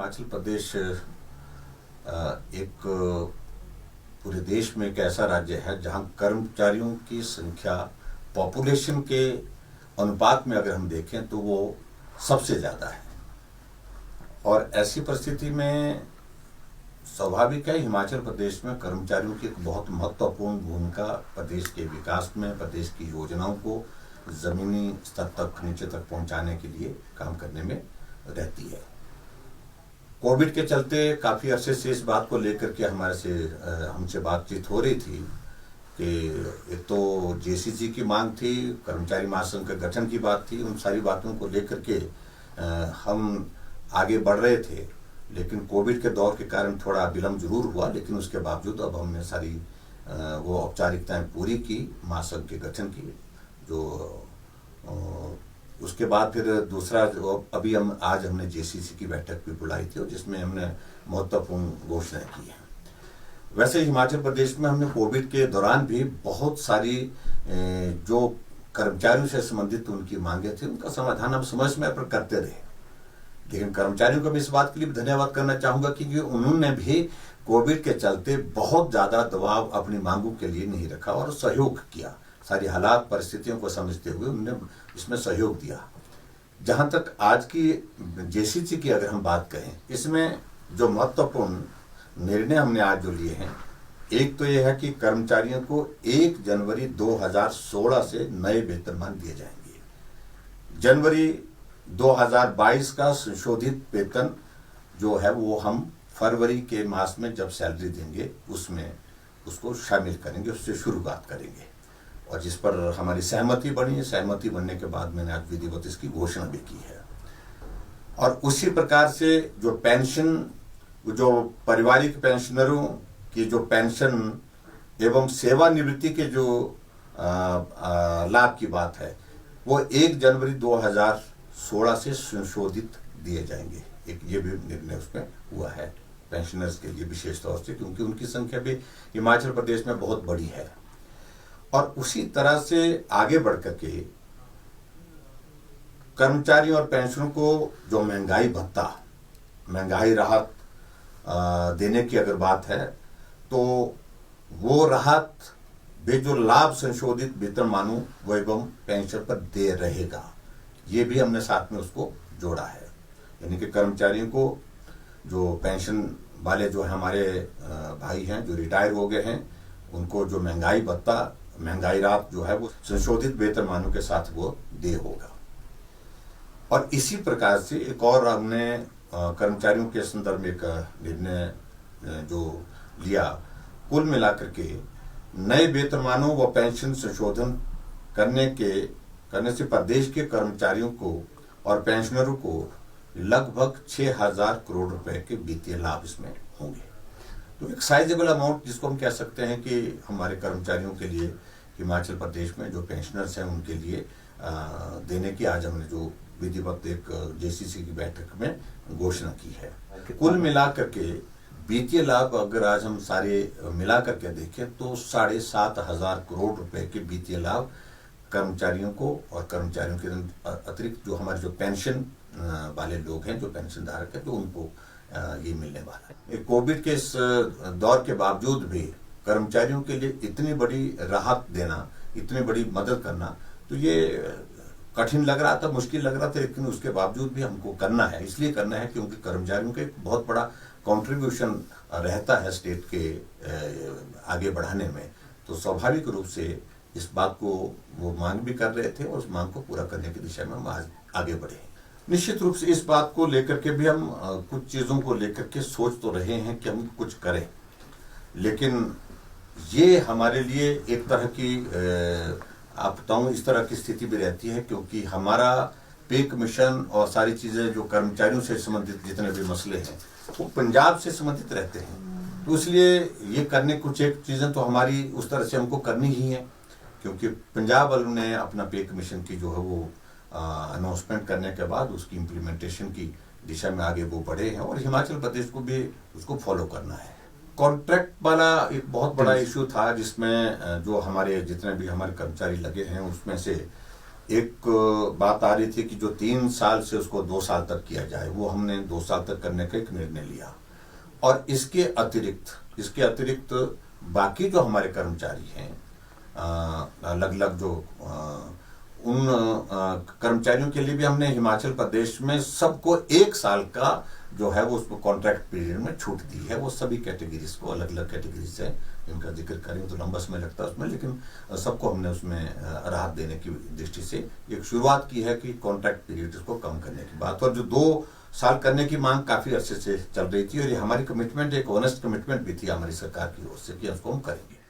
हिमाचल प्रदेश एक पूरे देश में एक ऐसा राज्य है जहां कर्मचारियों की संख्या पॉपुलेशन के अनुपात में अगर हम देखें तो वो सबसे ज़्यादा है। और ऐसी परिस्थिति में स्वाभाविक है हिमाचल प्रदेश में कर्मचारियों की एक बहुत महत्वपूर्ण भूमिका प्रदेश के विकास में, प्रदेश की योजनाओं को ज़मीनी स्तर तक, नीचे तक पहुंचाने के लिए काम करने में रहती है। कोविड के चलते काफ़ी अरसे से इस बात को लेकर के हमसे बातचीत हो रही थी कि एक तो जेसीसी की मांग थी, कर्मचारी महासंघ के गठन की बात थी। उन सारी बातों को लेकर के हम आगे बढ़ रहे थे, लेकिन कोविड के दौर के कारण थोड़ा विलम्ब जरूर हुआ, लेकिन उसके बावजूद अब हमने सारी वो औपचारिकताएं पूरी की महासंघ के गठन की। जो उसके बाद फिर दूसरा अभी आज हमने जेसीसी की बैठक भी बुलाई थी और जिसमें हमने महत्वपूर्ण घोषणा की है। वैसे हिमाचल प्रदेश में हमने कोविड के दौरान भी बहुत सारी जो कर्मचारियों से संबंधित उनकी मांगे थी उनका समाधान हम समय समय पर करते रहे। लेकिन कर्मचारियों को मैं इस बात के लिए धन्यवाद करना चाहूंगा क्योंकि उन्होंने भी कोविड के चलते बहुत ज्यादा दबाव अपनी मांगों के लिए नहीं रखा और सहयोग किया। सारी हालात परिस्थितियों को समझते हुए उन्होंने इसमें सहयोग दिया। जहां तक आज की जेसीसी की अगर हम बात करें, इसमें जो महत्वपूर्ण निर्णय हमने आज जो लिए हैं, एक तो यह है कि कर्मचारियों को 1 जनवरी 2016 से नए वेतनमान दिए जाएंगे। जनवरी 2022 का संशोधित वेतन जो है वो हम फरवरी के मास में जब सैलरी देंगे उसमें उसको शामिल करेंगे, उससे शुरुआत करेंगे और जिस पर हमारी सहमति बनी है। सहमति बनने के बाद मैंने आज विधिवत इसकी घोषणा भी की है। और उसी प्रकार से जो पेंशन, जो पारिवारिक पेंशनरों की जो पेंशन एवं सेवानिवृत्ति के जो लाभ की बात है वो 1 जनवरी 2016 से संशोधित दिए जाएंगे। एक ये भी निर्णय उसमें हुआ है पेंशनर्स के लिए विशेष तौर से, क्योंकि उनकी संख्या भी हिमाचल प्रदेश में बहुत बड़ी है। और उसी तरह से आगे बढ़कर के कर्मचारियों और पेंशनरों को जो महंगाई भत्ता, महंगाई राहत देने की अगर बात है तो वो राहत भी जो लाभ संशोधित वेतनमानों व एवं पेंशन पर दे रहेगा, ये भी हमने साथ में उसको जोड़ा है। यानी कि कर्मचारियों को जो पेंशन वाले जो हमारे भाई हैं जो रिटायर हो गए हैं, उनको जो महंगाई भत्ता, महंगाई राहत जो है वो संशोधित वेतनमानों के साथ वो दे होगा। और इसी प्रकार से एक और हमने कर्मचारियों के संदर्भ में एक निर्णय जो लिया, कुल मिलाकर के नए वेतनमानों व पेंशन संशोधन करने से प्रदेश के कर्मचारियों को और पेंशनरों को लगभग 6,000 करोड़ रुपए के वित्तीय लाभ इसमें होंगे। तो एक साइजेबल अमाउंट जिसको हम कह सकते हैं कि हमारे कर्मचारियों के लिए हिमाचल प्रदेश में जो पेंशनर्स हैं उनके लिए देने की आज हमने जो विधिवत एक जेसीसी की बैठक में घोषणा की है। कुल मिलाकर के वित्तीय लाभ अगर आज हम सारे मिला करके देखें तो 7,500 करोड़ रुपए के वित्तीय लाभ कर्मचारियों को और कर्मचारियों के अतिरिक्त जो हमारे जो पेंशन वाले लोग हैं, जो पेंशन धारक है, तो उनको ये मिलने वाला है। कोविड के इस दौर के बावजूद भी कर्मचारियों के लिए इतनी बड़ी राहत देना, इतनी बड़ी मदद करना, तो ये कठिन लग रहा था, मुश्किल लग रहा था, लेकिन उसके बावजूद भी हमको करना है। इसलिए करना है क्योंकि कर्मचारियों का एक बहुत बड़ा कंट्रीब्यूशन रहता है स्टेट के आगे बढ़ाने में। तो स्वाभाविक रूप से इस बात को वो मांग भी कर रहे थे और उस मांग को पूरा करने की दिशा में हम आज आगे बढ़े। निश्चित रूप से इस बात को लेकर के भी हम कुछ चीज़ों को लेकर के सोच तो रहे हैं कि हम कुछ करें, लेकिन ये हमारे लिए एक तरह की आप बताऊं इस तरह की स्थिति भी रहती है क्योंकि हमारा पे कमीशन और सारी चीज़ें जो कर्मचारियों से संबंधित जितने भी मसले हैं वो पंजाब से संबंधित रहते हैं। तो इसलिए ये करने कुछ एक चीज़ें तो हमारी उस तरह से हमको करनी ही है क्योंकि पंजाब वालों ने अपना पे कमीशन की जो है वो अनाउंसमेंट करने के बाद उसकी इम्प्लीमेंटेशन की दिशा में आगे वो बढ़े हैं और हिमाचल प्रदेश को भी उसको फॉलो करना है। कॉन्ट्रैक्ट वाला एक बहुत बड़ा इशू था जिसमें जो हमारे जितने भी हमारे कर्मचारी लगे हैं उसमें से एक बात आ रही थी कि जो 3 साल से उसको 2 साल तक किया जाए, वो हमने 2 साल तक करने का एक निर्णय लिया। और इसके अतिरिक्त बाकी जो हमारे कर्मचारी हैं, अलग अलग जो उन कर्मचारियों के लिए भी हमने हिमाचल प्रदेश में सबको 1 साल का जो है वो उसको कॉन्ट्रैक्ट पीरियड में छूट दी है। वो सभी कैटेगरीज को, अलग अलग कैटेगरीज है, इनका जिक्र करें तो लंबा समय लगता है उसमें, लेकिन सबको हमने उसमें राहत देने की दृष्टि से एक शुरुआत की है कि कॉन्ट्रैक्ट पीरियड को कम करने की बात। और जो 2 साल करने की मांग काफी अरसे से चल रही थी, और ये हमारी कमिटमेंट, एक ऑनेस्ट कमिटमेंट भी थी हमारी सरकार की ओर से कि उसको हम करेंगे।